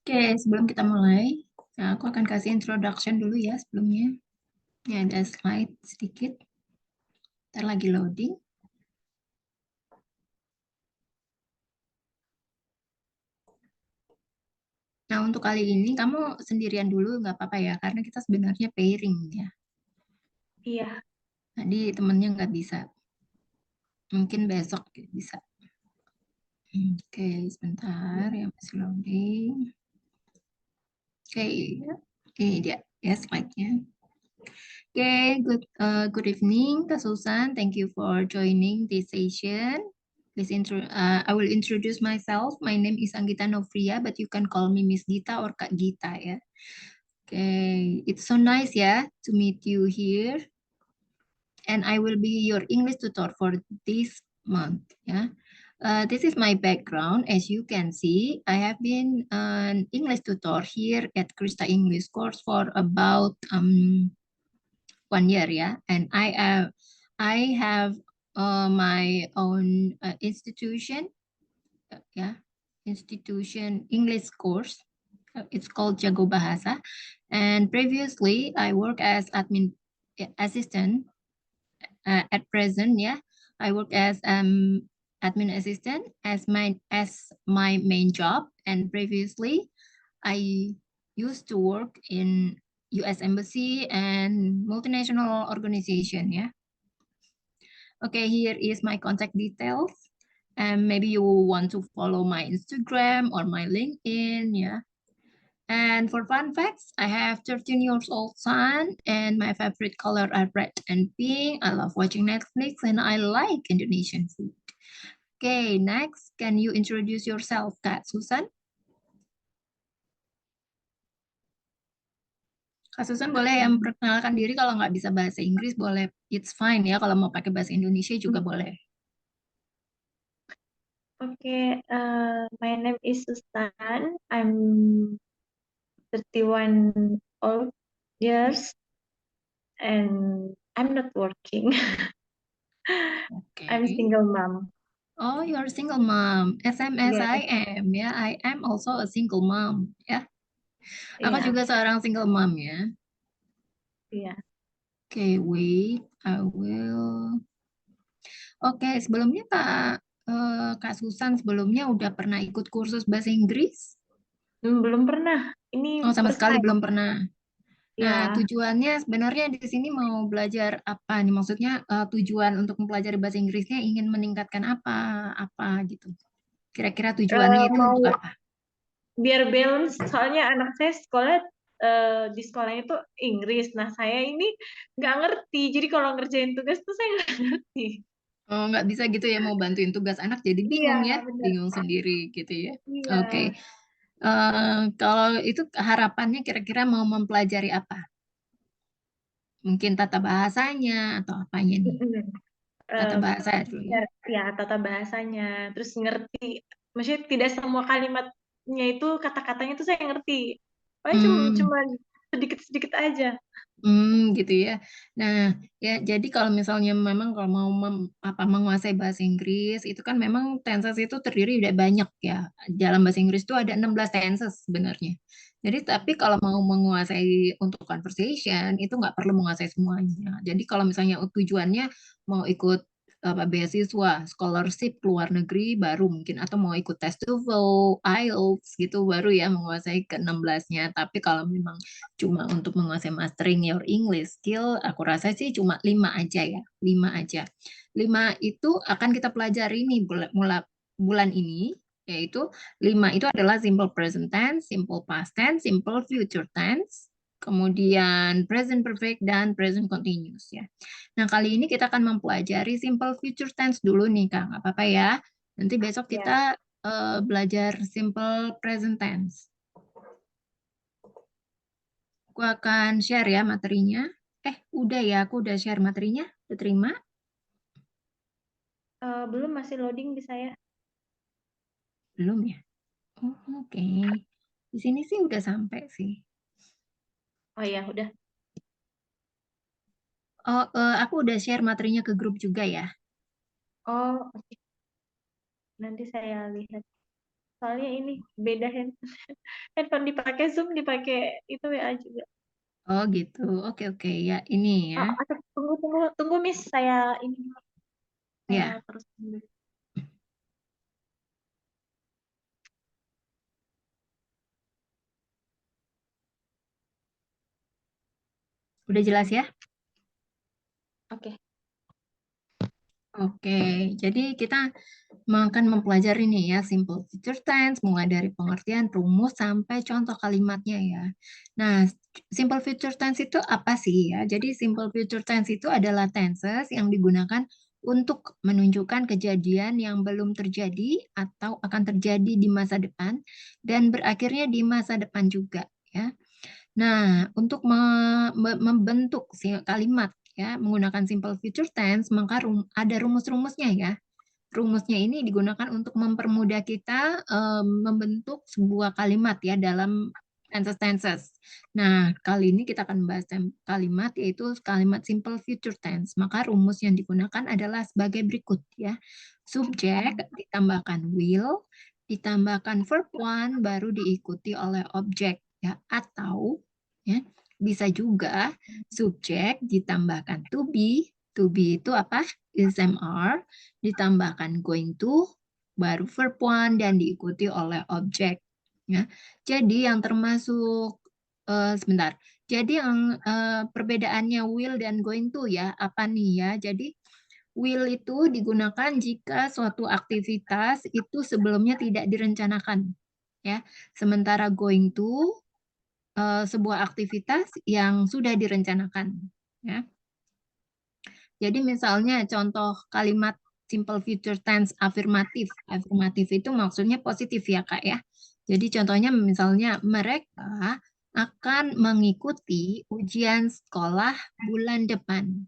Oke, sebelum kita mulai, aku akan kasih introduction dulu ya sebelumnya. Ini ada slide sedikit. Ntar lagi loading. Nah, untuk kali ini kamu sendirian dulu nggak apa-apa ya, karena kita sebenarnya pairing ya. Iya. Tadi temennya nggak bisa. Mungkin besok bisa. Oke, sebentar ya masih loading. Oke, ini dia ya slide-nya. Okay, good evening, Kak Susan. Thank you for joining this session. I will introduce myself. My name is Anggita Novria, but you can call me Miss Gita or Kak Gita ya. Okay, it's so nice ya to meet you here. And I will be your English tutor for this month ya. This is my background. As you can see, I have been an English tutor here at Krista English course for about 1 year ya, and I have my own institution ya, institution English course. It's called Jago Bahasa, and previously I work as admin assistant. At present, yeah, I work as admin assistant as my main job, and previously I used to work in U.S. Embassy and multinational organization. Yeah. Okay, here is my contact details. And maybe you want to follow my Instagram or my LinkedIn. Yeah. And for fun facts, I have 13 years old son and my favorite color are red and pink. I love watching Netflix and I like Indonesian food. Okay, next, can you introduce yourself, Kak Susan? Kak Susan boleh yang perkenalkan diri, kalau nggak bisa bahasa Inggris boleh, it's fine ya. Kalau mau pakai bahasa Indonesia juga boleh. Okay, my name is Susan. I'm 31 old years and I'm not working. I'm Okay. single mom. Oh, you are a single mom. SMS Yes, I am ya. I am also a single mom ya. Aku iya, juga seorang single mom ya. iya. Okay, wait. I will. Oke, sebelumnya Kak Susan sebelumnya udah pernah ikut kursus bahasa Inggris? Belum pernah. Ini Oh, sama first sekali time. belum pernah. Nah, Ya, tujuannya sebenarnya di sini mau belajar apa nih? Maksudnya tujuan untuk mempelajari bahasa Inggrisnya ingin meningkatkan apa gitu. Kira-kira tujuannya itu mau untuk apa? biar balance. Soalnya anak saya sekolah di sekolahnya itu Inggris. Nah, saya ini nggak ngerti. Jadi kalau ngerjain tugas tuh saya nggak ngerti. Oh, nggak bisa gitu ya mau bantuin tugas anak jadi Iya, bingung ya, benar. bingung sendiri gitu ya. Oke. Iya. Kalau itu harapannya kira-kira mau mempelajari apa? Mungkin tata bahasanya atau apanya nih? Mm-mm. Tata Eh, bahasa dulu ya. ya tata bahasanya, terus ngerti, maksudnya tidak semua kalimatnya itu kata-katanya itu saya ngerti, oh cuma Hmm, cuma sedikit-sedikit aja. gitu ya. Nah, ya jadi kalau misalnya memang kalau mau menguasai bahasa Inggris itu kan memang tenses itu terdiri dari banyak ya. Dalam bahasa Inggris itu ada 16 tenses sebenarnya. Jadi tapi kalau mau menguasai untuk conversation itu nggak perlu menguasai semuanya. Jadi kalau misalnya tujuannya mau ikut apa beasiswa, scholarship ke luar negeri baru mungkin atau mau ikut tes TOEFL, IELTS gitu baru ya menguasai ke-16-nya. Tapi kalau memang cuma untuk menguasai mastering your English skill, aku rasa sih cuma 5 aja ya, 5 aja. 5 itu akan kita pelajari nih bulan ini, yaitu 5 itu adalah simple present tense, simple past tense, simple future tense, kemudian present perfect dan present continuous ya. Nah, kali ini kita akan mempelajari simple future tense dulu nih, Kak. Nggak apa-apa ya. Nanti besok Ya. kita belajar simple present tense. Aku akan share ya materinya. Udah ya, aku udah share materinya. Udah terima? Belum, masih loading di saya. Belum ya? Oh, oke. Di sini sih udah sampai sih. Oh ya udah. Oh, aku udah share materinya ke grup juga ya. Oh oke. Nanti saya lihat. Soalnya ini beda handphone dipakai Zoom, dipakai itu WA juga. Oh gitu. Oke oke ya ini ya. Tunggu Miss, saya ini dulu. Saya Ya, terus dulu. udah jelas ya? Oke. Oke, jadi kita akan mempelajari nih ya simple future tense mulai dari pengertian rumus sampai contoh kalimatnya ya. Nah, simple future tense itu apa sih ya? Jadi simple future tense itu adalah tenses yang digunakan untuk menunjukkan kejadian yang belum terjadi atau akan terjadi di masa depan dan berakhirnya di masa depan juga ya. Nah, untuk membentuk kalimat ya menggunakan simple future tense maka ada rumus-rumusnya ya. Rumusnya ini digunakan untuk mempermudah kita membentuk sebuah kalimat ya dalam tenses-tenses. Nah, kali ini kita akan membahas kalimat yaitu kalimat simple future tense. Maka rumus yang digunakan adalah sebagai berikut ya. Subjek ditambahkan will, ditambahkan verb one baru diikuti oleh objek ya, atau ya bisa juga subjek ditambahkan to be itu apa? Is MR, ditambahkan going to, baru verb one dan diikuti oleh objek. Ya. Jadi yang termasuk sebentar. Jadi yang perbedaannya will dan going to ya apa nih ya? Jadi will itu digunakan jika suatu aktivitas itu sebelumnya tidak direncanakan, ya. Sementara going to sebuah aktivitas yang sudah direncanakan, ya. Jadi misalnya contoh kalimat simple future tense afirmatif. Afirmatif itu maksudnya positif ya Kak ya. Jadi contohnya misalnya mereka akan mengikuti ujian sekolah bulan depan.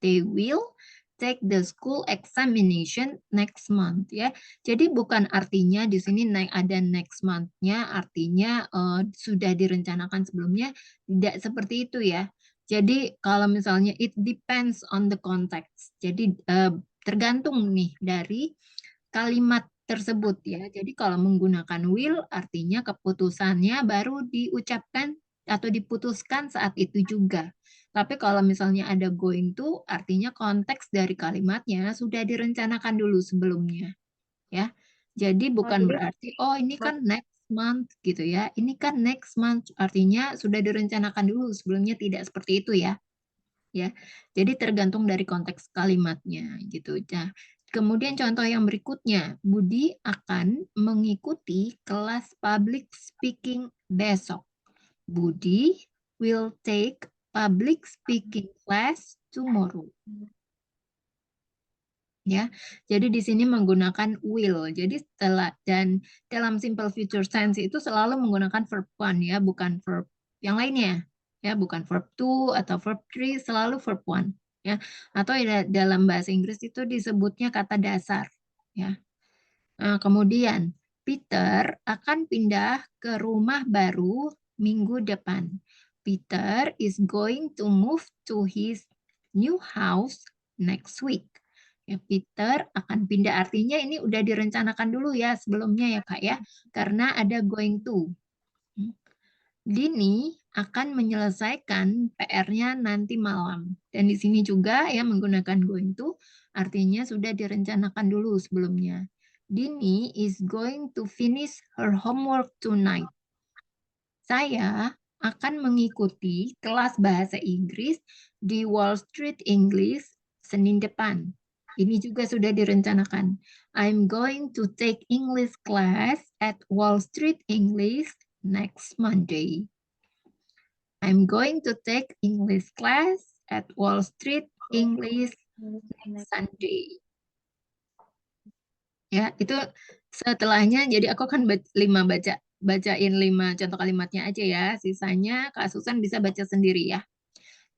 They will take the school examination next month ya. Jadi bukan artinya di sini ada next month-nya artinya sudah direncanakan sebelumnya, tidak seperti itu ya. Jadi kalau misalnya it depends on the context. Jadi tergantung nih dari kalimat tersebut ya. Jadi kalau menggunakan will artinya keputusannya baru diucapkan atau diputuskan saat itu juga. Tapi kalau misalnya ada going to artinya konteks dari kalimatnya sudah direncanakan dulu sebelumnya ya. Jadi Oh, bukan jadi berarti oh ini kan next month gitu ya. Ini kan next month artinya sudah direncanakan dulu sebelumnya, tidak seperti itu ya ya. Jadi tergantung dari konteks kalimatnya gitu. Nah, kemudian contoh yang berikutnya, Budi akan mengikuti kelas public speaking besok. Budi will take public speaking class tomorrow. Ya, jadi di sini menggunakan will. Jadi setelah dan dalam simple future tense itu selalu menggunakan verb one ya, bukan verb yang lainnya. Ya, bukan verb two atau verb three, selalu verb one ya. Atau dalam bahasa Inggris itu disebutnya kata dasar ya. Nah, kemudian Peter akan pindah ke rumah baru minggu depan. Peter is going to move to his new house next week. Ya, Peter akan pindah artinya ini udah direncanakan dulu ya sebelumnya ya Kak ya, karena ada going to. Dini akan menyelesaikan PR-nya nanti malam. Dan di sini juga ya menggunakan going to artinya sudah direncanakan dulu sebelumnya. Dini is going to finish her homework tonight. Saya akan mengikuti kelas bahasa Inggris di Wall Street English Senin depan. Ini juga sudah direncanakan. I'm going to take English class at Wall Street English next Monday. I'm going to take English class at Wall Street English next Sunday. Ya, itu setelahnya jadi aku akan bacain 5 contoh kalimatnya aja ya. Sisanya Kak Susan bisa baca sendiri ya.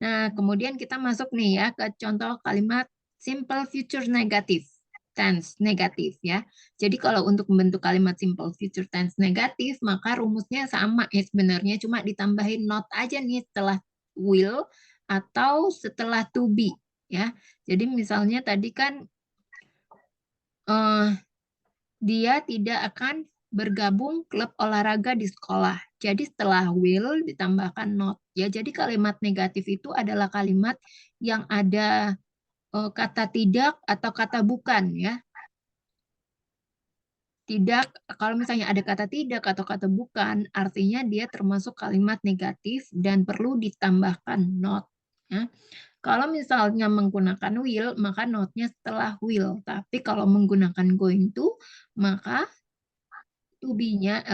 Nah, kemudian kita masuk nih ya ke contoh kalimat simple future negative tense negatif ya. Jadi kalau untuk membentuk kalimat simple future tense negatif, maka rumusnya sama ya sebenarnya, cuma ditambahin not aja nih setelah will atau setelah to be ya. Jadi misalnya tadi kan dia tidak akan bergabung klub olahraga di sekolah. Jadi setelah will ditambahkan not. Ya, jadi kalimat negatif itu adalah kalimat yang ada kata tidak atau kata bukan ya. Tidak, kalau misalnya ada kata tidak atau kata bukan, artinya dia termasuk kalimat negatif dan perlu ditambahkan not. Ya. Kalau misalnya menggunakan will, maka not-nya setelah will. Tapi kalau menggunakan going to, maka to be-nya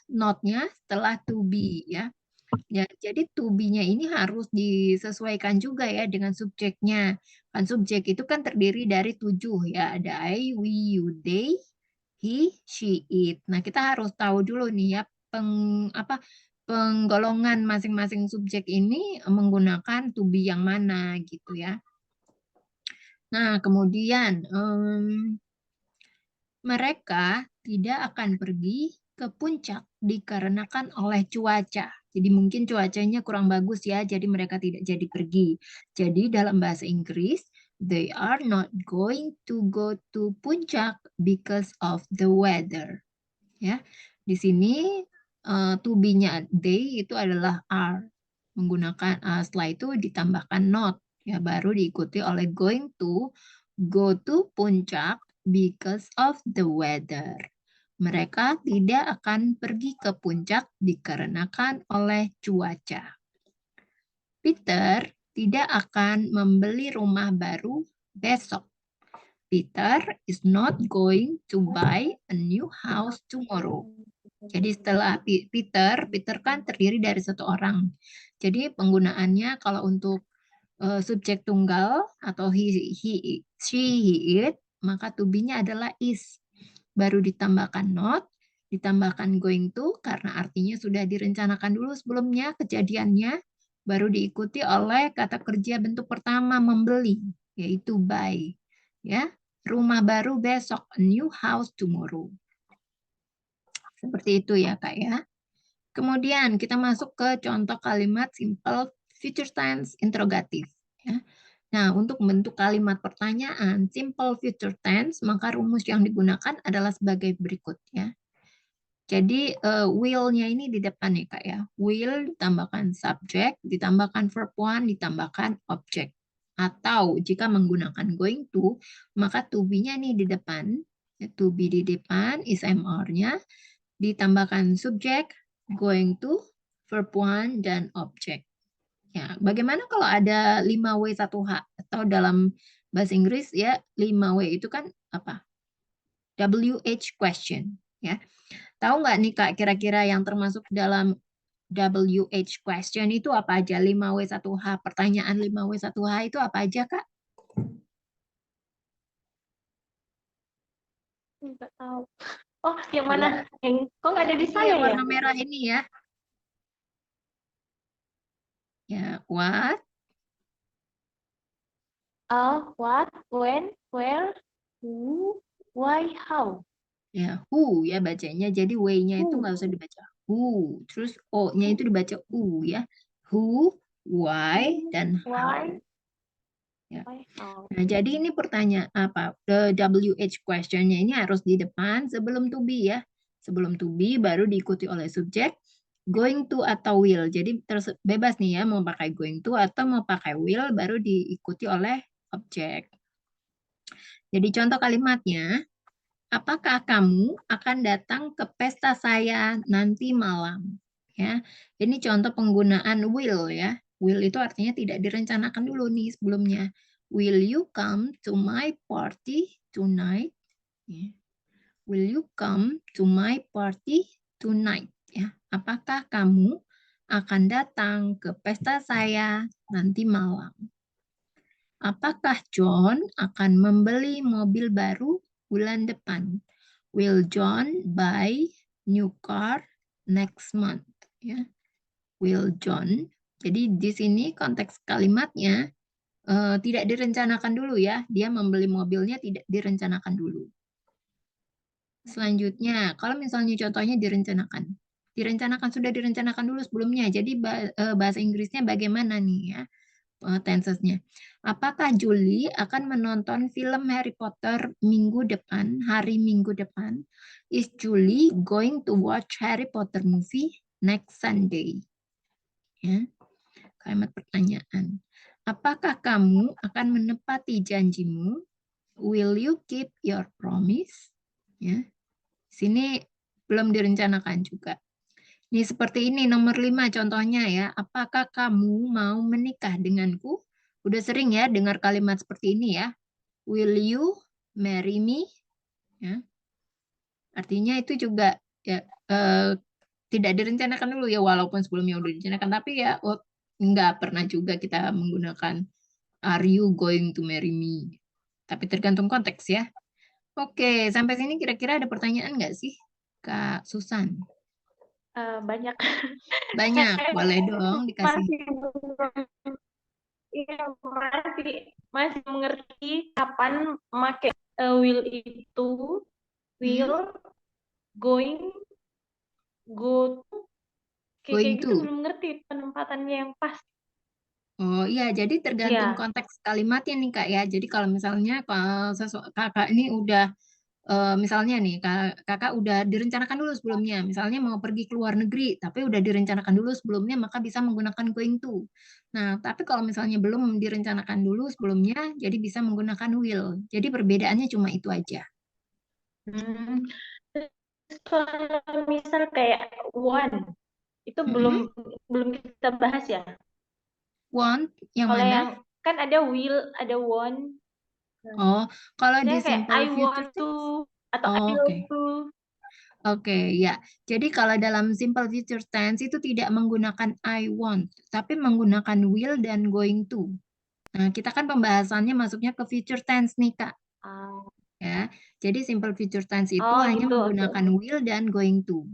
not-nya setelah to be ya. Ya, jadi to be-nya ini harus disesuaikan juga ya dengan subjeknya. Kan subjek itu kan terdiri dari 7 ya. Ada I, we, you, they, he, she, it. Nah, kita harus tahu dulu nih ya penggolongan masing-masing subjek ini menggunakan to be yang mana gitu ya. Nah, kemudian mereka tidak akan pergi ke puncak dikarenakan oleh cuaca. Jadi mungkin cuacanya kurang bagus ya, jadi mereka tidak jadi pergi. Jadi dalam bahasa Inggris, they are not going to go to puncak because of the weather. Ya, di sini to be-nya they itu adalah are. Menggunakan setelah itu ditambahkan not ya, baru diikuti oleh going to go to puncak because of the weather. Mereka tidak akan pergi ke puncak dikarenakan oleh cuaca. Peter tidak akan membeli rumah baru besok. Peter is not going to buy a new house tomorrow. Jadi setelah Peter kan terdiri dari satu orang. Jadi penggunaannya kalau untuk subjek tunggal atau he, she, he, it, maka to be-nya adalah is. Baru ditambahkan not, ditambahkan going to karena artinya sudah direncanakan dulu sebelumnya kejadiannya, baru diikuti oleh kata kerja bentuk pertama membeli, yaitu buy. Ya, rumah baru besok, a new house tomorrow. Seperti itu ya Kak ya. Kemudian kita masuk ke contoh kalimat simple future tense interrogative. Ya. Nah, untuk bentuk kalimat pertanyaan simple future tense, maka rumus yang digunakan adalah sebagai berikut ya. Jadi will-nya ini di depan nih Kak ya. Will ditambahkan subject, ditambahkan verb one, ditambahkan object. Atau jika menggunakan going to, maka to be-nya nih di depan. To be di depan, is MR-nya. Ditambahkan subject, going to, verb one, dan object. Ya, bagaimana kalau ada 5W 1H atau dalam bahasa Inggris ya 5W itu kan apa? WH question ya. Tahu nggak nih Kak kira-kira yang termasuk dalam WH question itu apa aja? 5W 1H, pertanyaan 5W 1H itu apa aja Kak? Nggak tahu. Oh, yang mana? Yang kok nggak ada di Ini saya yang ya? warna merah ini ya. Ya, what? What, when, where, who, why, how. Ya, who ya bacanya. Jadi W-nya itu nggak usah dibaca who. Terus O-nya itu dibaca U ya. Who, why, dan how. Why, Ya. why, how. Nah, jadi ini pertanyaan apa? The WH question-nya ini harus di depan sebelum to be ya. Sebelum to be baru diikuti oleh subjek going to atau will. Jadi bebas nih ya mau pakai going to atau mau pakai will baru diikuti oleh objek. Jadi contoh kalimatnya, apakah kamu akan datang ke pesta saya nanti malam? Ya, ini contoh penggunaan will ya. Will itu artinya tidak direncanakan dulu nih sebelumnya. Will you come to my party tonight? Ya. Will you come to my party tonight? Ya, apakah kamu akan datang ke pesta saya nanti malam? Apakah John akan membeli mobil baru bulan depan? Will John buy new car next month? Ya. Will John. Jadi di sini konteks kalimatnya tidak direncanakan dulu ya. Dia membeli mobilnya tidak direncanakan dulu. Selanjutnya, kalau misalnya contohnya direncanakan. Sudah direncanakan dulu sebelumnya. Jadi bahasa Inggrisnya bagaimana nih ya? tensesnya. Apakah Julie akan menonton film Harry Potter minggu depan, hari minggu depan? Is Julie going to watch Harry Potter movie next Sunday? Ya, kalimat pertanyaan. Apakah kamu akan menepati janjimu? Will you keep your promise? Ya, sini belum direncanakan juga. Ini seperti ini nomor 5 contohnya ya. Apakah kamu mau menikah denganku? Udah sering ya dengar kalimat seperti ini ya. Will you marry me? Ya. Artinya itu juga ya tidak direncanakan dulu ya, walaupun sebelumnya udah direncanakan, tapi ya nggak pernah juga kita menggunakan are you going to marry me? Tapi tergantung konteks ya. Oke, sampai sini kira-kira ada pertanyaan nggak sih, Kak Susan? Banyak. Banyak, Saya boleh dong dikasih. masih iya, masih mengerti kapan pakai will itu, will, going, go, kayak Going gitu to. belum ngerti penempatannya yang pas. Oh iya, jadi tergantung Iya. konteks kalimatnya nih Kak ya. Jadi kalau misalnya kakak ini udah misalnya nih kakak udah direncanakan dulu sebelumnya, misalnya mau pergi ke luar negeri, tapi udah direncanakan dulu sebelumnya, maka bisa menggunakan going to. Nah, tapi kalau misalnya belum direncanakan dulu sebelumnya, jadi bisa menggunakan will. Jadi perbedaannya cuma itu aja. Hmm. Terus kalau misal kayak one, itu Mm-mm. belum kita bahas ya. Want yang Kalau mana? yang kan ada will, ada want. Oh, kalau di Misalnya kayak simple I future want to tense. atau I Oh, will oke. to. Oke, ya. Jadi kalau dalam simple future tense itu tidak menggunakan I want, tapi menggunakan will dan going to. Nah, kita kan pembahasannya masuknya ke future tense nih, Kak. Ah, Ya. Jadi simple future tense itu oh hanya gitu, oke. menggunakan will dan going to.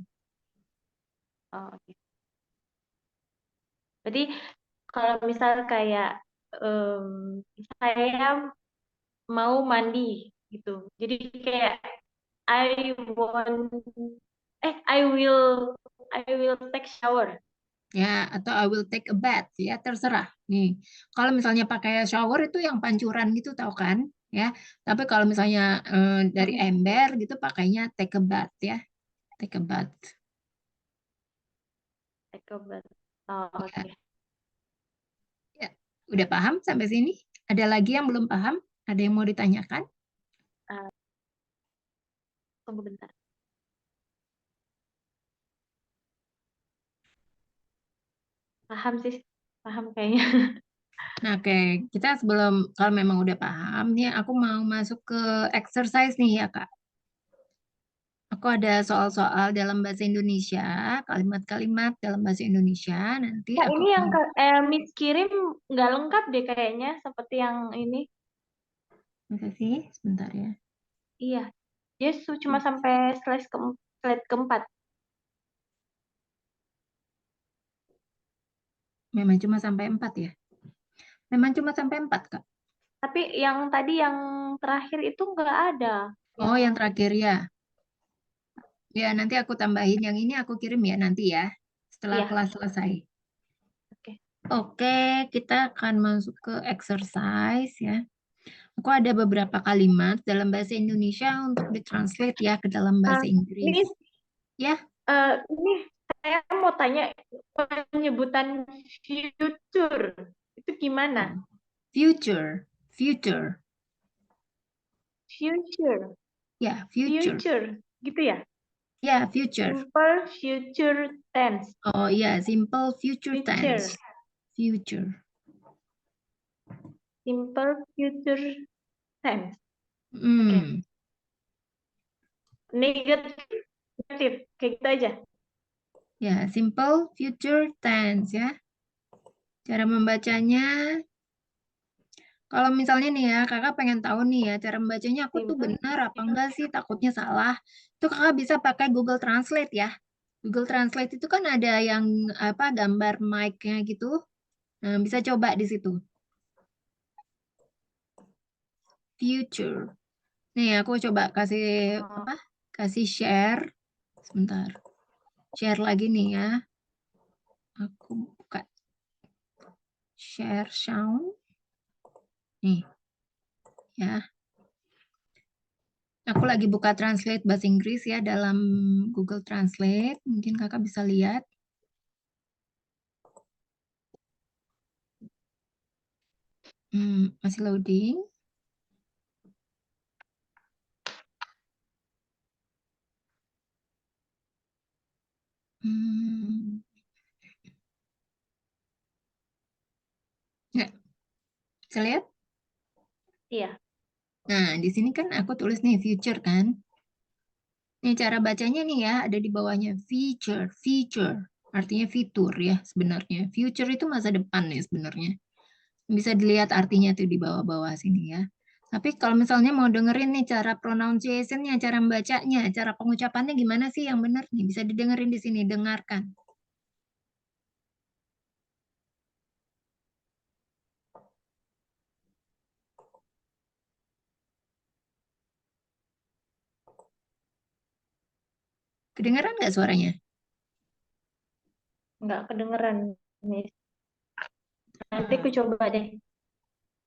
Oh, oke. Jadi kalau misal kayak saya mau mandi gitu. Jadi kayak I want I will take shower. Ya, atau I will take a bath, ya terserah. Nih, kalau misalnya pakai shower itu yang pancuran gitu, tahu kan? Ya, tapi kalau misalnya dari Mm-mm. ember gitu pakainya take a bath ya, take a bath. Take a bath. Oh, Ya, oke. ya. Udah paham sampai sini? Ada lagi yang belum paham? Ada yang mau ditanyakan? Ah, tunggu bentar. Paham sih, paham kayaknya. Nah, oke, kita sebelum kalau memang udah paham nih, aku mau masuk ke exercise nih ya, Kak. Aku ada soal-soal dalam bahasa Indonesia, kalimat-kalimat dalam bahasa Indonesia. Nanti Kak, aku ini akan yang Miss kirim nggak lengkap deh kayaknya, seperti yang ini. masa sih sebentar ya. Iya, dia cuma sampai slide keempat. Memang cuma sampai 4 ya. Memang cuma sampai 4, Kak. Tapi yang tadi yang terakhir itu nggak ada. Oh, Yang yang terakhir ya. Ya, nanti aku tambahin yang ini aku kirim ya nanti ya. Setelah iya, kelas selesai. oke. Oke, kita akan masuk ke exercise ya. Aku ada beberapa kalimat dalam bahasa Indonesia untuk ditranslate ya ke dalam Ah, bahasa Inggris. Miss, Ya, ini saya mau tanya penyebutan future itu gimana? future, future. Future, Ya, future. future, gitu ya? Ya, future. Simple future tense. Oh iya, simple future Future, tense. Future. simple future tense. Oke. Hmm. Negatif, kayak gitu aja. Ya, simple future tense ya. Cara membacanya, kalau misalnya nih ya, kakak pengen tahu nih ya, cara membacanya aku tuh Simple benar apa future enggak sih, takutnya salah. Itu kakak bisa pakai Google Translate ya. Google Translate itu kan ada yang apa gambar mic-nya gitu. Nah, bisa coba di situ. Future. Nih, aku coba kasih tense. apa? Kasih share. Sebentar. Share lagi nih ya. Aku buka share sound. Nih, ya. Aku lagi buka translate bahasa Inggris ya dalam Google Translate. Mungkin kakak bisa lihat. Masih loading. Ya, bisa lihat? Iya. Nah, di sini kan aku tulis nih future kan. Nih cara bacanya nih ya, ada di bawahnya feature, feature. Artinya fitur ya sebenarnya. Future itu masa depan ya sebenarnya. Bisa dilihat artinya tuh di bawah-bawah sini ya. Tapi kalau misalnya mau dengerin nih cara pronunciation-nya, cara membacanya, cara pengucapannya gimana sih yang benar nih? Bisa didengerin di sini, dengarkan. Kedengeran nggak suaranya? Nggak kedengeran, Miss. Nanti aku coba deh.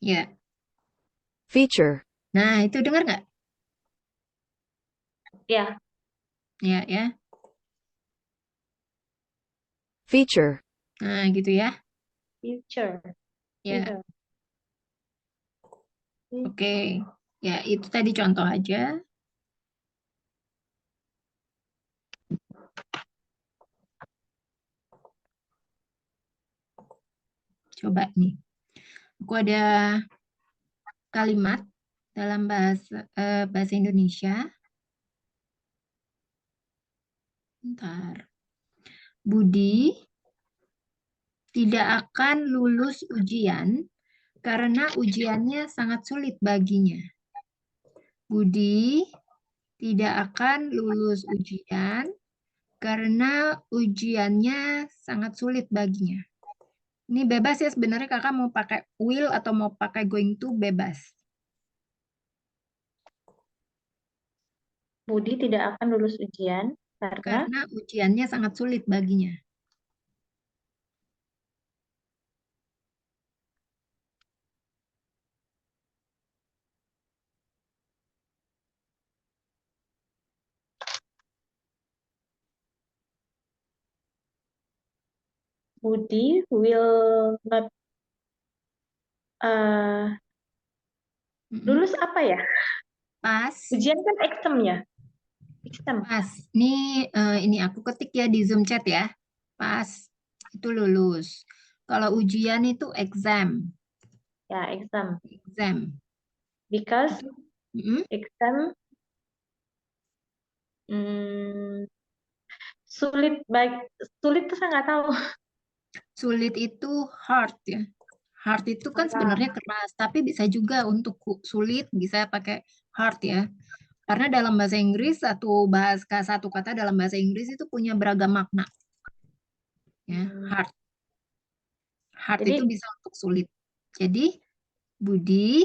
Ya. Feature. Nah, itu dengar nggak? Ya, Ya, ya. Feature. Nah, gitu ya. future. Ya, Future. oke. Ya, itu tadi contoh aja. Coba nih. Aku ada kalimat dalam bahasa Indonesia. Bentar. Budi tidak akan lulus ujian karena ujiannya sangat sulit baginya. Budi tidak akan lulus ujian karena ujiannya sangat sulit baginya. Ini bebas ya sebenarnya kakak mau pakai will atau mau pakai going to bebas. Budi tidak akan lulus ujian karena Karena ujiannya sangat sulit baginya. Budi will not Mm-mm. lulus apa ya? Pas, Ujian kan exam ya? Exam. pas. Ini aku ketik ya di Zoom chat ya. Pas itu lulus. Kalau ujian itu exam, Ya, exam. exam. Because Itu, mm-mm. exam hmm, sulit tuh saya nggak tahu. Sulit itu hard ya. Hard itu kan sebenarnya keras, tapi bisa juga untuk sulit bisa pakai hard ya. Karena dalam bahasa Inggris satu kata dalam bahasa Inggris itu punya beragam makna ya. Hmm, Hard. Hard itu Jadi bisa untuk sulit. Jadi Budi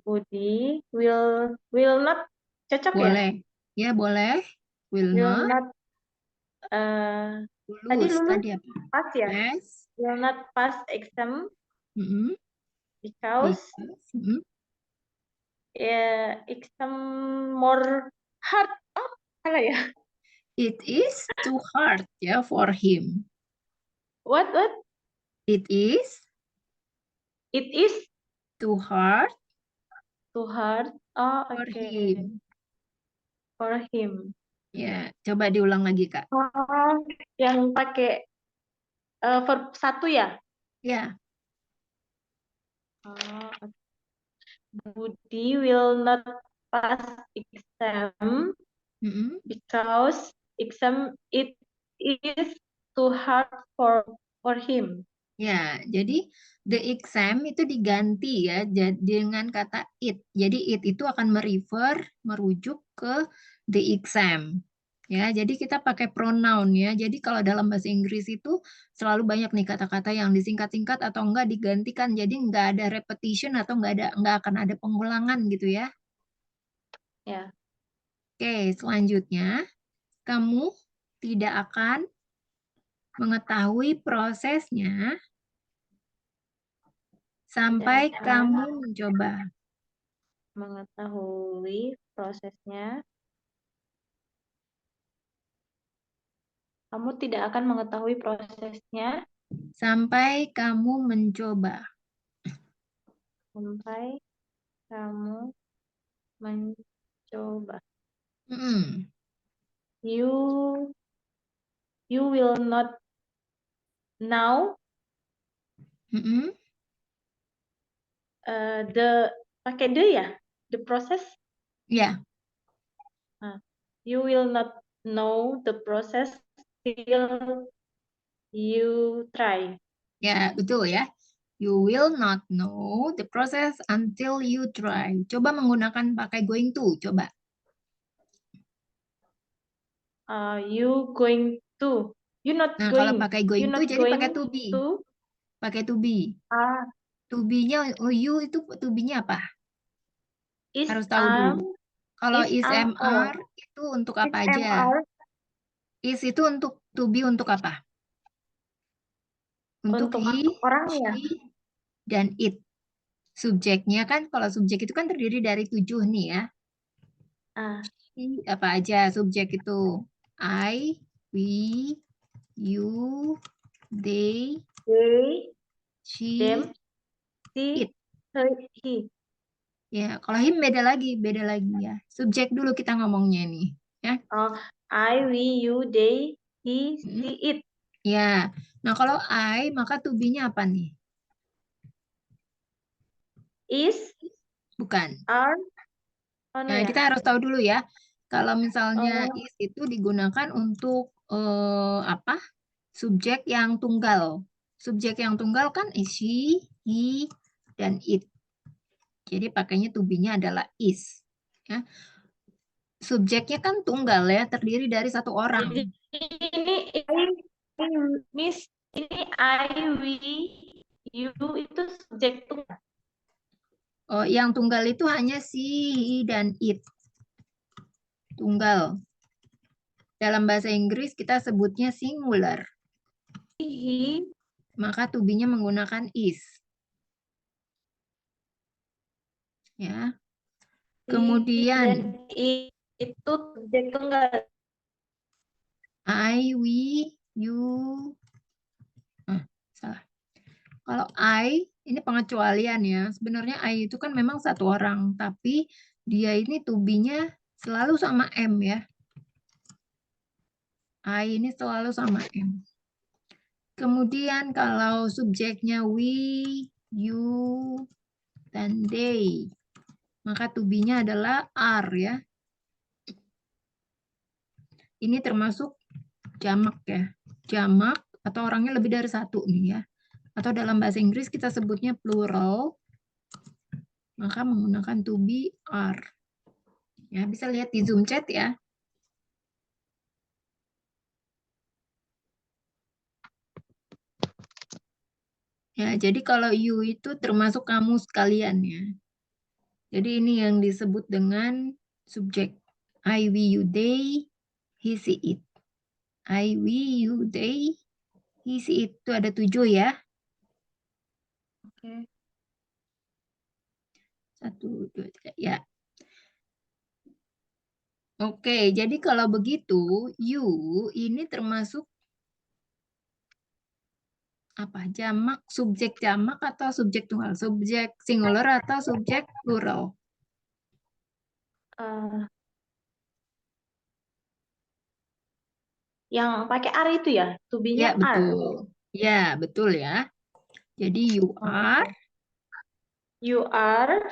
Budi will not cocok ya? boleh ya boleh will Will not not eh, tadi lulus lulus tadi apa? pass ya? Yes. Will not pass exam Mm-mm. because Because, mm-mm. exam more hard. Oh, salah ya? It is too hard ya for him. What? It is It is too hard too hard. Oh, for oke. him. For him. Ya, coba diulang lagi, Kak. Oh, yang pakai verb satu ya? Ya, Oh, Budi will not pass exam mm-mm. because exam it is too hard for him. Ya, jadi the exam itu diganti ya dengan kata it. Jadi it itu akan merujuk ke the exam. Ya, jadi kita pakai pronoun ya. Jadi kalau dalam bahasa Inggris itu selalu banyak nih kata-kata yang disingkat-singkat atau enggak digantikan. Jadi enggak ada repetition atau enggak akan ada pengulangan gitu ya. Ya, Oke, selanjutnya kamu tidak akan mengetahui prosesnya Sampai Tidak akan kamu mencoba. mengetahui prosesnya. Kamu tidak akan mengetahui prosesnya Sampai kamu mencoba. sampai kamu mencoba. Mm-mm. You will not know Mm-mm. pakai the ya, the process. Ya, You will not know the process till you try. ya betul ya. You will not know the process until you try. Coba menggunakan pakai going to. Coba. You going to. You not Nah, kalau going. pakai You going to not jadi pakai going to be. to. Pakai to be. To be-nya, you itu to be-nya apa? Is Harus tahu dulu. Kalau is am MR itu untuk is apa aja? MR Is itu untuk to be untuk apa? Untuk untuk he, orangnya. she, dan it. Subjeknya kan, kalau subjek itu kan terdiri dari 7 nih ya. Apa aja subjek itu? I, we, you, they, They, she, them, she, it. he. Ya, kalau him beda lagi ya. Subjek dulu kita ngomongnya nih, ya. I, we, you, they, he, Hmm. she, it. Ya. Nah, kalau I maka to be-nya apa nih? Is, Bukan. are, Nah, ya. kita harus tahu dulu ya. Kalau misalnya Oh. is itu digunakan untuk apa? Subjek yang tunggal. Subjek yang tunggal kan is she, he, dan it. Jadi pakainya to be-nya adalah is. Ya. Subjeknya kan tunggal ya, terdiri dari satu orang. Jadi ini Miss, ini I, we, you itu subjek tunggal. Oh, yang tunggal itu hanya si, he, dan it. Tunggal. Dalam bahasa Inggris kita sebutnya singular. He, Maka to be-nya menggunakan is. Ya. Kemudian dan itu subjek tunggal. I, we, you. Salah. Kalau I, ini pengecualian ya. Sebenarnya I itu kan memang satu orang, tapi dia ini to be-nya selalu sama M ya. I ini selalu sama M. Kemudian kalau subjeknya we, you, dan they, maka to be-nya adalah are ya. Ini termasuk jamak ya. Jamak atau orangnya lebih dari satu nih ya. Atau dalam bahasa Inggris kita sebutnya plural, maka menggunakan to be are. Ya, bisa lihat di Zoom chat ya. Ya, jadi kalau you itu termasuk kamu sekalian ya. Jadi ini yang disebut dengan subjek. I, we, you, they, he, she, it. I, we, you, they, he, she, it. Itu ada 7 ya. Oke. 1, 2, 3. Ya. Oke, jadi kalau begitu, you ini termasuk apa? Jamak, subjek jamak atau subjek tunggal? Subjek singular atau subjek plural? Yang pakai are itu ya, to be-nya Ya, are. betul. Ya, betul ya. Jadi you are, You are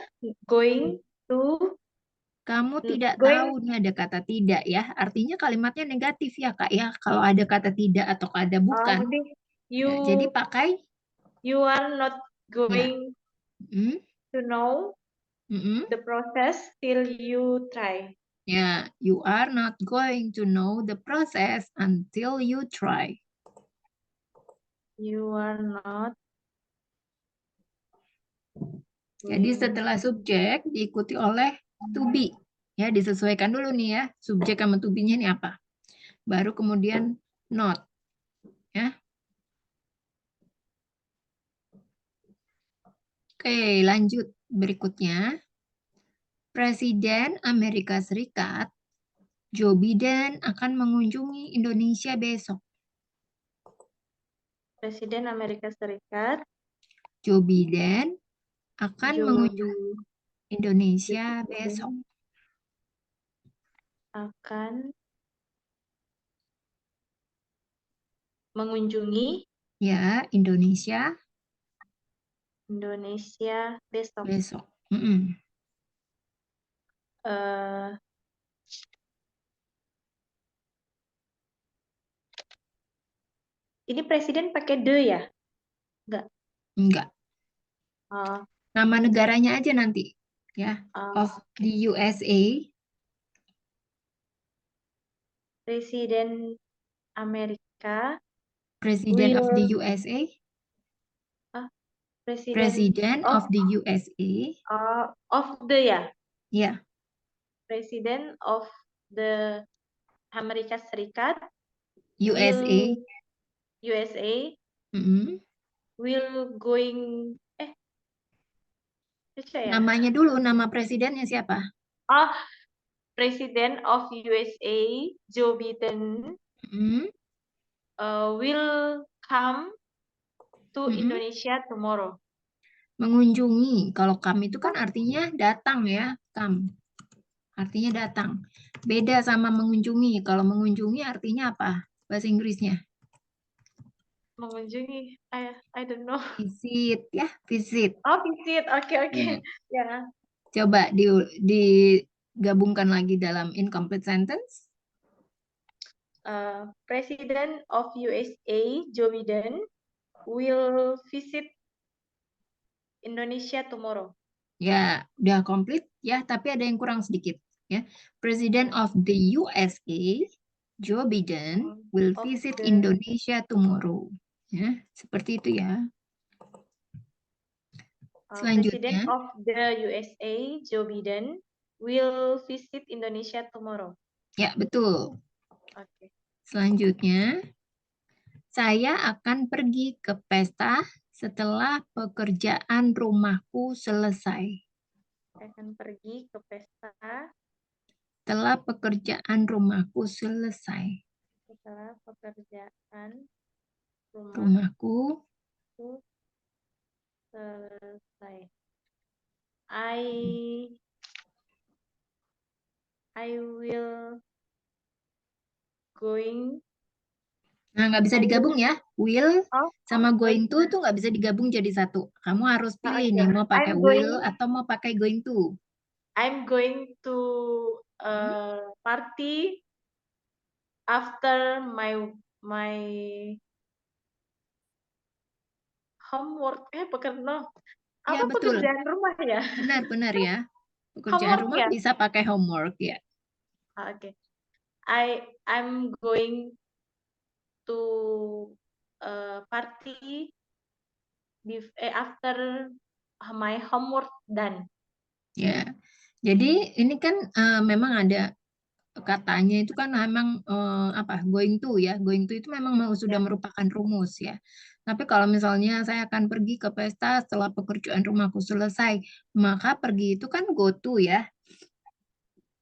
going to, kamu tidak going. tahu nih ada kata tidak ya. Artinya kalimatnya negatif ya, Kak ya. Kalau ada kata tidak atau ada bukan. Jadi Ya, jadi pakai you are not going mm, to know mm, the process till you try. ya, you are not going to know the process until you try. You are not Jadi going. setelah subjek diikuti oleh to be. Ya, disesuaikan dulu nih ya. Subjek sama to be-nya ini apa? Baru kemudian not. Ya. Oke, lanjut berikutnya. Presiden Amerika Serikat Joe Biden akan mengunjungi Indonesia besok. Presiden Amerika Serikat Joe Biden akan Joe mengunjungi Indonesia besok. Biden akan mengunjungi Ya, Indonesia Indonesia besok. besok. Mm-mm. Eh, ini presiden pakai de ya? Enggak. Oh, Nama negaranya aja nanti. Ya, oh, of the USA. Presiden Amerika President of the will USA. Presiden President of of the USA. the ya, Ya, Presiden of the Amerika Serikat USA. USA Mm-mm. will going baca ya? Namanya dulu, nama presidennya siapa? Oh, President of USA Joe Biden Mm-mm. will come to Mm-mm. Indonesia tomorrow. Mengunjungi. Kalau come itu kan artinya datang ya. Come. Artinya datang. Beda sama mengunjungi. Kalau mengunjungi artinya apa? Bahasa Inggrisnya. Mengunjungi, I don't know. Visit ya, visit. Oh, visit. Oke. Ya. Ya. Coba digabungkan lagi dalam incomplete sentence. President of USA Joe Biden will visit Indonesia tomorrow. Ya, udah komplit ya, tapi ada yang kurang sedikit ya. President of the USA Joe Biden will Of visit the Indonesia tomorrow. Ya, seperti itu ya. President Selanjutnya, of the USA Joe Biden will visit Indonesia tomorrow. ya betul. Oke. Selanjutnya, saya akan pergi ke pesta setelah pekerjaan rumahku selesai. Saya akan pergi ke pesta Setelah pekerjaan rumahku selesai. setelah pekerjaan Rumahku selesai. I will going. Nah, nggak bisa I will- digabung ya. Will sama going to oke. itu nggak bisa digabung jadi satu. Kamu harus pilih Oke. nih, mau pakai I'm will going- atau mau pakai going to. I'm going to party after my homework. Bukan no. Ya, Apa betul. pekerjaan rumah ya? Benar-benar ya. Pekerjaan Homework rumah ya? bisa pakai homework ya. Oke. I'm going to party after my homework done. Ya. Jadi ini kan memang ada katanya itu kan memang apa going to ya. Going to itu memang sudah Ya. merupakan rumus ya. Tapi kalau misalnya saya akan pergi ke pesta setelah pekerjaan rumahku selesai, maka pergi itu kan go to ya.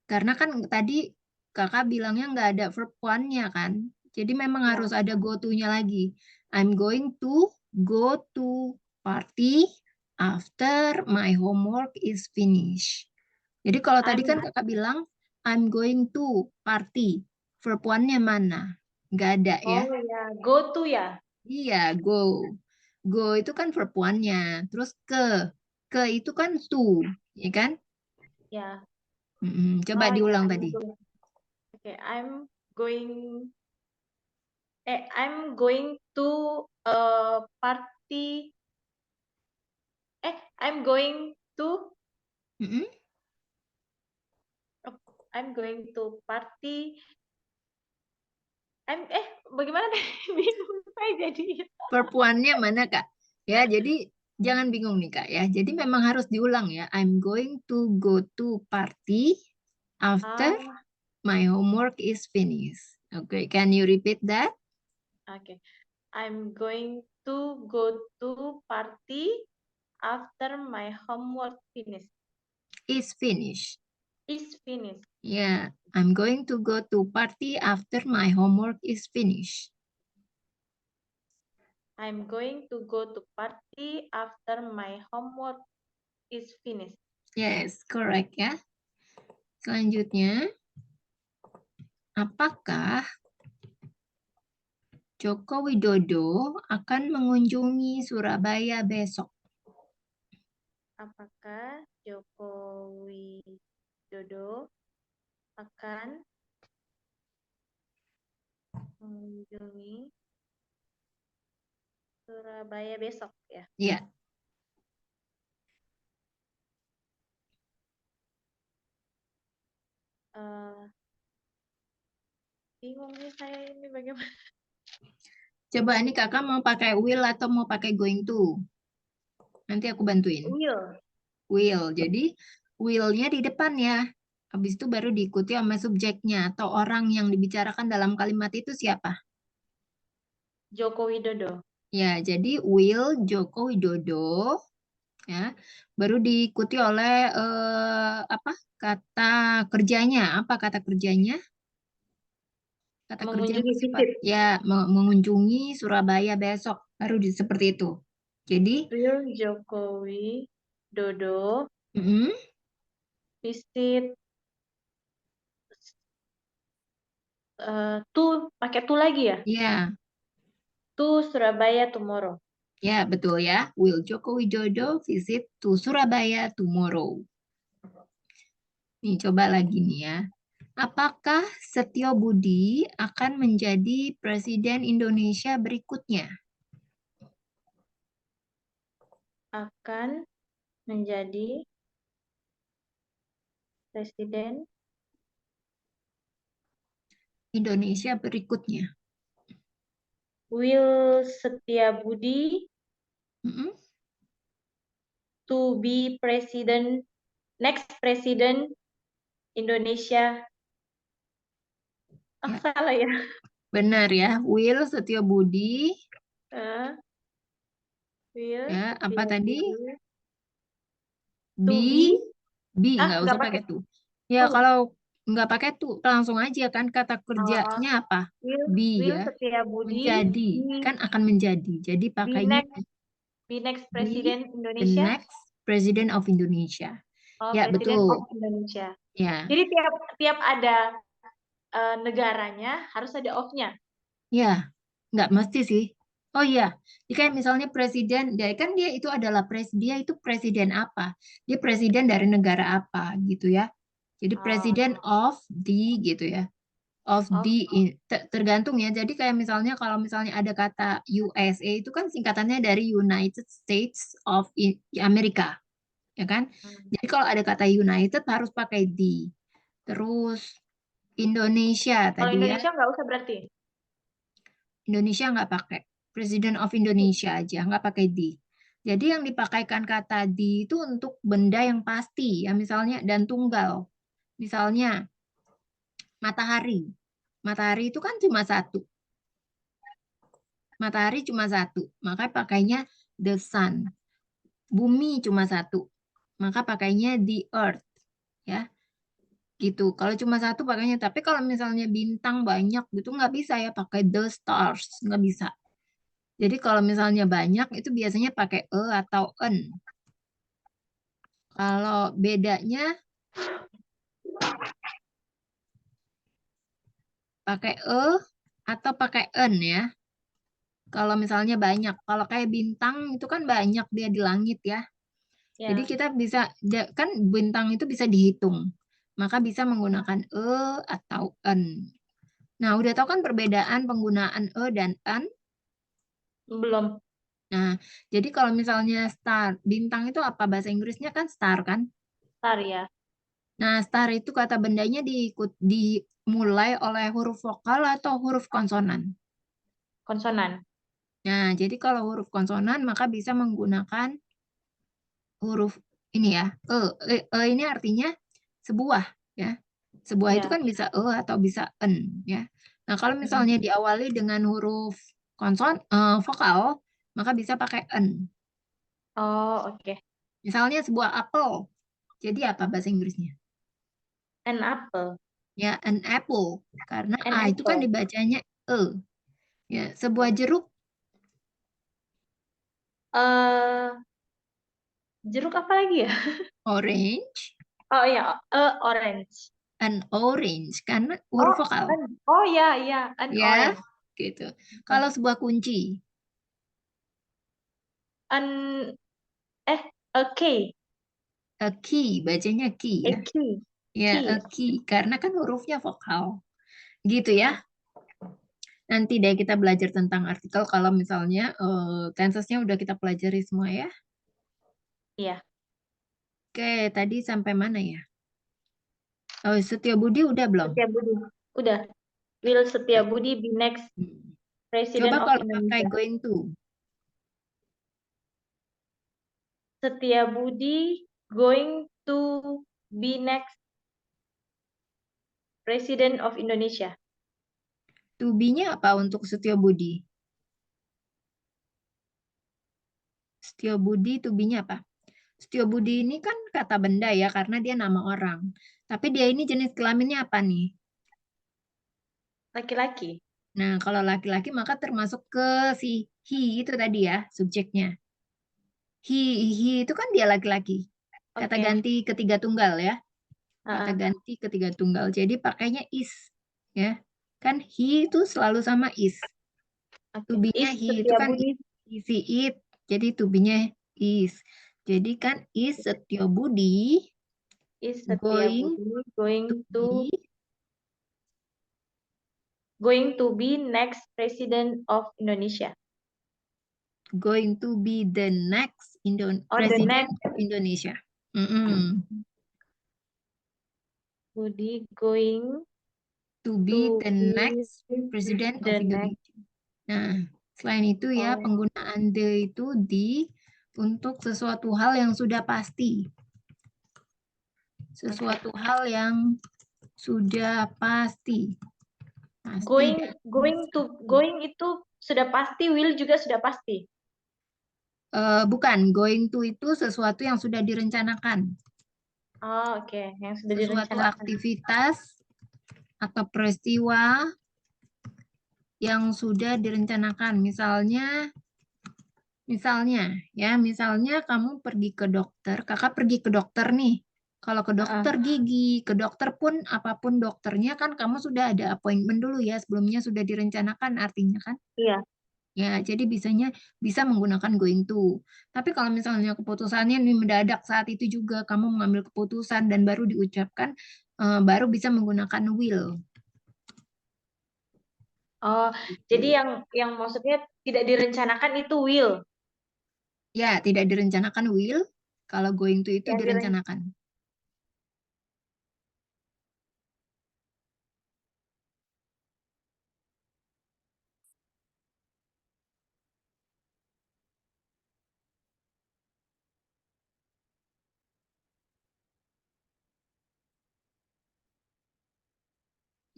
Karena kan tadi kakak bilangnya nggak ada verb one-nya kan. Jadi memang Ya. harus ada go to-nya lagi. I'm going to go to party after my homework is finished. Jadi kalau tadi kan kakak bilang I'm going to party. Verb one-nya mana? Nggak ada ya. Oh ya, go to ya. Iya, go. Go itu kan verb one-nya. Terus ke. Ke itu kan to. Ya kan? Ya. Coba Oh ya, diulang tadi. Oke, I'm going to party. I'm going to Mm-mm. I'm going to party. Bagaimana deh? Bingung saya jadi. Verb one-nya mana, Kak? Ya, jadi jangan bingung nih, Kak ya. Jadi memang harus diulang ya. I'm going to go to party after my homework is finished. Okay, can you repeat that? Oke. I'm going to go to party after my homework finished. Is finished. Is finished. Yeah, I'm going to go to party after my homework is finished. I'm going to go to party after my homework is finished. Yes, correct ya. Selanjutnya, apakah Joko Widodo akan mengunjungi Surabaya besok? Apakah Joko Widodo akan mengunjungi Surabaya besok ya? Ya, Bingung nih saya ini bagaimana. coba ini kakak mau pakai will atau mau pakai going to? Nanti aku bantuin. Will. Will, jadi will-nya di depan ya. Habis itu baru diikuti sama subjeknya atau orang yang dibicarakan dalam kalimat itu siapa? Joko Widodo. Ya, jadi will Joko Widodo ya, baru diikuti oleh apa kata kerjanya? Apa kata kerjanya? Kata kerja Mengunjungi sifat visit. ya mengunjungi Surabaya besok baru seperti itu. Jadi Will Joko Widodo mm, visit pakai to lagi ya? ya To Surabaya tomorrow. ya betul ya. Will Joko Widodo visit to Surabaya tomorrow. Nih coba lagi nih ya. Apakah Setio Budi akan menjadi Presiden Indonesia berikutnya? Akan menjadi presiden Indonesia berikutnya. Will Setiabudi Mm-mm. to be president next president Indonesia. Ya. Salah ya. Benar ya, Will Setio Budi. Will Ya, apa tadi? Setiabudi B, to be nggak usah pakai tuh. Ya, to. kalau nggak pakai tuh, langsung aja kan kata kerjanya apa? Be Will ya, Setiabudi menjadi. Kan akan menjadi. Jadi pakainya be next be president the Indonesia. next President of Indonesia. Oh, Ya, President betul. of Indonesia. Ya, Jadi tiap ada negaranya harus ada of-nya. ya, nggak mesti sih. Oh iya, jadi kayak misalnya presiden, dia itu adalah dia itu presiden apa? Dia presiden dari negara apa gitu ya. Jadi presiden of the gitu ya. Of the tergantung ya. Jadi kayak misalnya kalau misalnya ada kata USA itu kan singkatannya dari United States of America, ya kan? Jadi kalau ada kata United harus pakai the. Terus Indonesia Kalau tadi ya. Indonesia nggak usah berarti. Indonesia nggak pakai. President of Indonesia aja, nggak pakai di. Jadi yang dipakaikan kata di itu untuk benda yang pasti, ya misalnya dan tunggal. Misalnya matahari. Matahari itu kan cuma satu. Matahari cuma satu, maka pakainya the sun. Bumi cuma satu, maka pakainya the earth. Ya, gitu. Kalau cuma satu pakainya, tapi kalau misalnya bintang banyak gitu nggak bisa ya pakai the stars, nggak bisa. Jadi kalau misalnya banyak itu biasanya pakai atau en. Kalau bedanya pakai atau pakai en ya. Kalau misalnya banyak, kalau kayak bintang itu kan banyak dia di langit ya. Jadi kita bisa kan bintang itu bisa dihitung. Maka bisa menggunakan atau en. Nah, udah tahu kan perbedaan penggunaan dan en? Belum. Nah, jadi kalau misalnya star, bintang itu apa bahasa Inggrisnya kan star kan? Star ya. Nah, star itu kata bendanya dimulai oleh huruf vokal atau huruf konsonan. Konsonan. Nah, jadi kalau huruf konsonan maka bisa menggunakan huruf ini ya. Ini artinya sebuah ya. Sebuah itu Ya. kan bisa atau bisa en ya. Nah, kalau misalnya diawali dengan huruf vokal, maka bisa pakai en. Oh, oke. Misalnya sebuah apel. Jadi apa bahasa Inggrisnya? An apple. Ya, an apple. Karena An A itu kan apple. dibacanya E. Ya, sebuah jeruk. Eh, jeruk apa lagi ya? Orange. Oh ya, orange. An orange. Karena huruf Oh, vokal. oh ya, ya, an Ya, orange. gitu. Kalau sebuah kunci. An a key, A key. Bacanya key a ya. key, Ya, a key. key. Karena kan hurufnya vokal. Gitu ya. Oh, Nanti deh kita belajar tentang artikel kalau misalnya tensesnya udah kita pelajari semua ya. iya, Oke, tadi sampai mana ya? Oh, Setiabudi udah belum? Setiabudi. Udah. Will Setiabudi be next Hmm. Coba President of kalau pakai Indonesia? going to. Setiabudi going to be next President of Indonesia. To be-nya apa untuk Setiabudi? Setiabudi to be-nya apa? Setiabudi ini kan kata benda ya karena dia nama orang. Tapi dia ini jenis kelaminnya apa nih? Laki-laki. Nah, kalau laki-laki maka termasuk ke si he itu tadi ya, subjeknya. He itu kan dia laki-laki. Kata Oke. ganti ketiga tunggal ya. Kata Heeh. ganti ketiga tunggal. Jadi pakainya is ya. Kan he itu selalu sama is. To Oke. be-nya Is he itu kan Setiabudi. isi it. Jadi to be-nya is. Jadi kan is Setiabudi Is going Setiabudi to be going to be next President of Indonesia. going to be the next Or the President next of Indonesia. Mm-mm. Budi going To be to the be next President of the next. Indonesia. Nah, selain itu ya Oh, penggunaan the itu untuk sesuatu hal yang sudah pasti. Sesuatu hal yang sudah pasti. Pasti dan going itu sudah pasti, will juga sudah pasti. bukan, going to itu sesuatu yang sudah direncanakan. Oh, oke, yang sudah Sesuatu direncanakan. aktivitas atau peristiwa yang sudah direncanakan. Misalnya kamu pergi ke dokter, kakak pergi ke dokter nih. Kalau ke dokter gigi, ke dokter pun apapun dokternya kan kamu sudah ada appointment dulu ya, sebelumnya sudah direncanakan artinya kan. Iya. Ya, jadi bisa menggunakan going to. Tapi kalau misalnya keputusannya ini mendadak saat itu juga kamu mengambil keputusan dan baru diucapkan, baru bisa menggunakan will. Oh, jadi yang maksudnya tidak direncanakan itu will. Ya, tidak direncanakan will. Kalau going to itu Yang diren- direncanakan.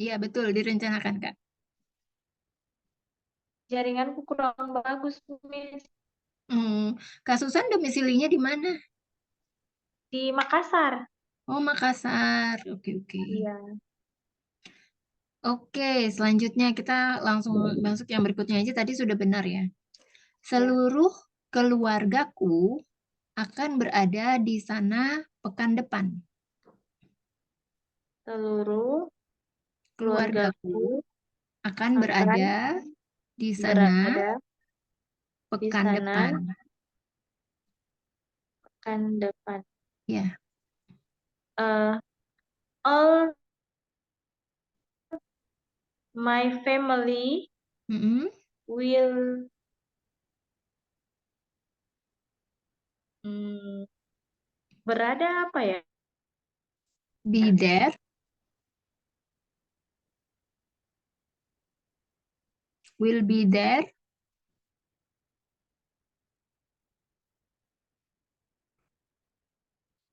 Iya, betul, direncanakan, Kak. Jaringanku kurang bagus, Miss. Kak Susan domisilinya di mana? Di Makassar. Oh, Makassar. Oke, oke. Iya. Oke, selanjutnya kita langsung masuk yang berikutnya aja. Tadi sudah benar ya. Seluruh keluargaku akan berada di sana pekan depan. Seluruh Keluargaku keluargaku akan akan berada di sana berada di pekan sana depan. pekan depan. Ya. All my family Mm-mm. will berada apa ya? Be there. Will be there.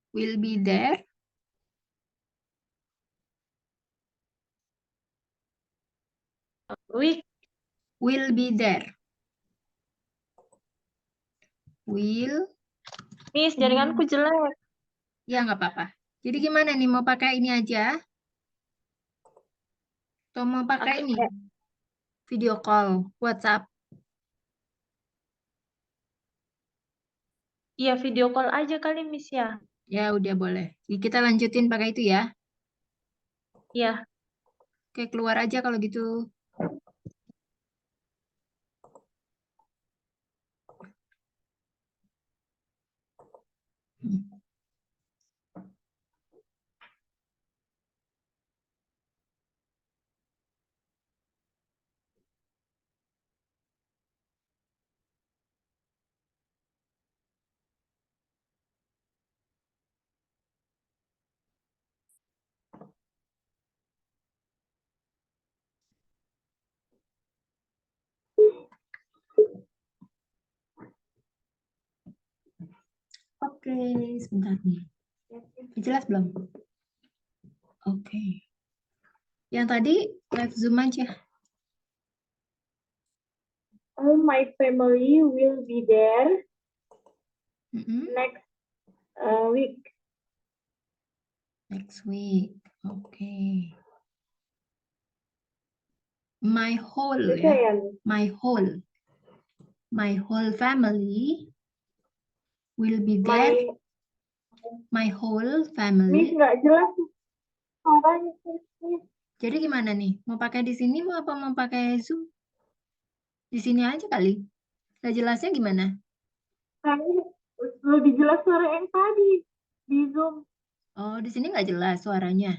Will be there. We Will be there. Will Miss, jaringanku jelek. Ya, nggak apa-apa. Jadi gimana nih, mau pakai ini aja? Atau mau pakai ini? Video call, WhatsApp? Iya, video call aja kali, Miss ya. Ya, udah boleh. Jadi kita lanjutin pakai itu ya. Iya. Oke, keluar aja kalau gitu. Hmm. Oke, sebentar nih. Jelas belum? Oke. Yang tadi live Zoom aja. All my family will be there Mm-mm. next week. Next week. Oke. My whole Bisa ya. ya, Miss? My whole family will be there. My whole Miss family. nggak jelas suaranya, Miss. Jadi gimana nih? Mau pakai di sini mau apa mau pakai Zoom? Di sini aja kali. Nggak jelasnya gimana? Kayaknya lebih jelas suara yang tadi di Zoom. Oh, di sini nggak jelas suaranya.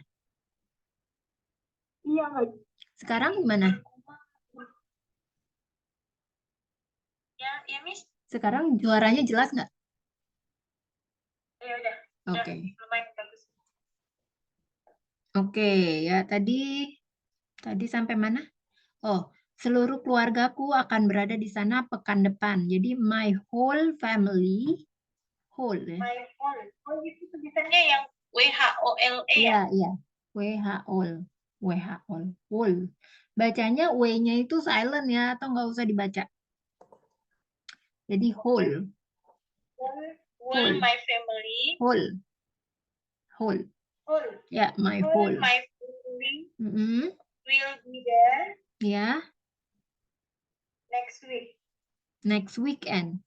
Iya, nggak. Sekarang gimana? Ya, Miss. Sekarang suaranya jelas nggak? Ya udah. Oke. Lumayan bagus. Oke, ya tadi sampai mana? Oh, seluruh keluargaku akan berada di sana pekan depan. Jadi my whole family, whole ya. My whole. Oh, itu tulisannya yang WHOLE ya? Iya. WHO, WHO, whole. Bacanya W-nya itu silent ya, atau nggak usah dibaca. Jadi whole, Whole my family. whole. Whole. Ya, my whole. My family Mm-mm. will be there Ya, next week. next weekend.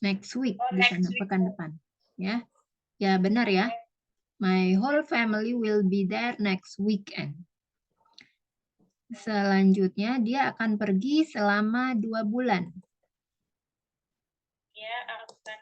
Next week Oh, di next sana week. pekan depan. Ya, ya benar ya. My whole family will be there next weekend. Selanjutnya dia akan pergi selama 2 bulan. Ya, akan